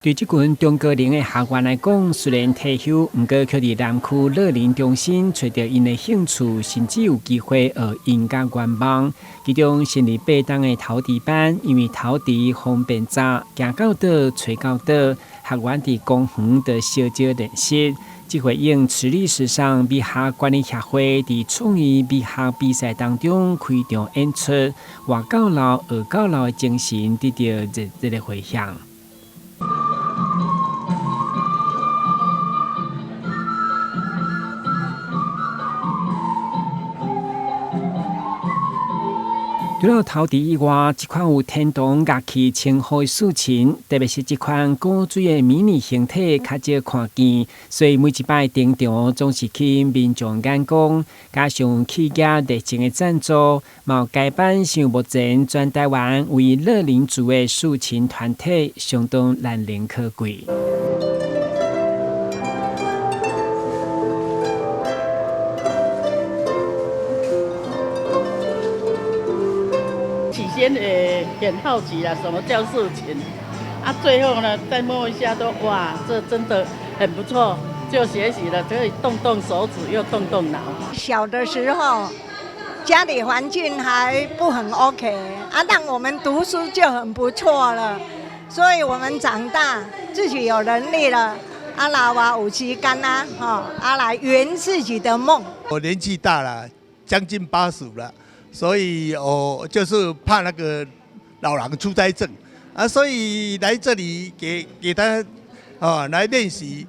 对这群中高龄的学员来讲，虽然退休，不过却伫南区乐龄中心找到因的兴趣，甚至有机会学音乐愿望。其中先伫8档的陶笛班，因为陶笛方便走，行到倒，吹到倒，学员伫公园的小少练习。这回应池历史上美学管理协会伫创意美学比赛当中开场演出，活到老、学到老的精神得到热烈的回响。除了陶笛以外，这款有天童乐器称呼的竖琴，特别是这款古锥的迷你形体，较少看见，所以每一摆登场总是吸引民众眼光。加上企业热情的赞助，毛改版像目前全台湾为乐龄族的竖琴团体，相当难能可贵。起先很好奇啦，什么叫竖琴啊？最后呢，再摸一下都哇，这真的很不错，就学习了，可以动动手指又动动脑。小的时候，家里环境还不很 OK 啊，让我们读书就很不错了，所以我们长大自己有能力了，啊老啊有时间啊，来圆自己的梦。我年纪大了，将近80了。所以就是怕那个老人痴呆症啊，所以来这里给他来练习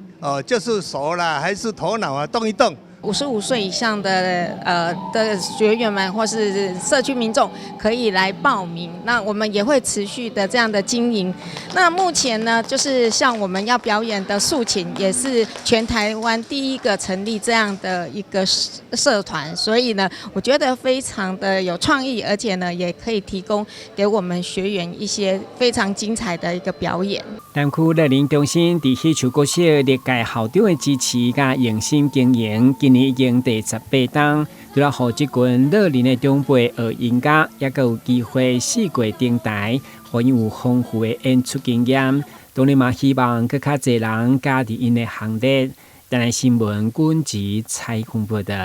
就是手啦还是头脑啊动一动。55岁以上的学员们或是社区民众可以来报名，那我们也会持续的这样的经营。那目前呢，就是像我们要表演的竖琴，也是全台湾第一个成立这样的一个社团，所以呢，我觉得非常的有创意，而且呢，也可以提供给我们学员一些非常精彩的一个表演。南区乐龄中心伫戏曲国小历届校长的支持甲用心经营。今年已经第18档，除了让这群乐龄的长辈学音乐，也有机会四季登台，让因有丰富的演出经验。当然嘛，希望更较侪人加入因的行列。台南新闻阮子采访报道。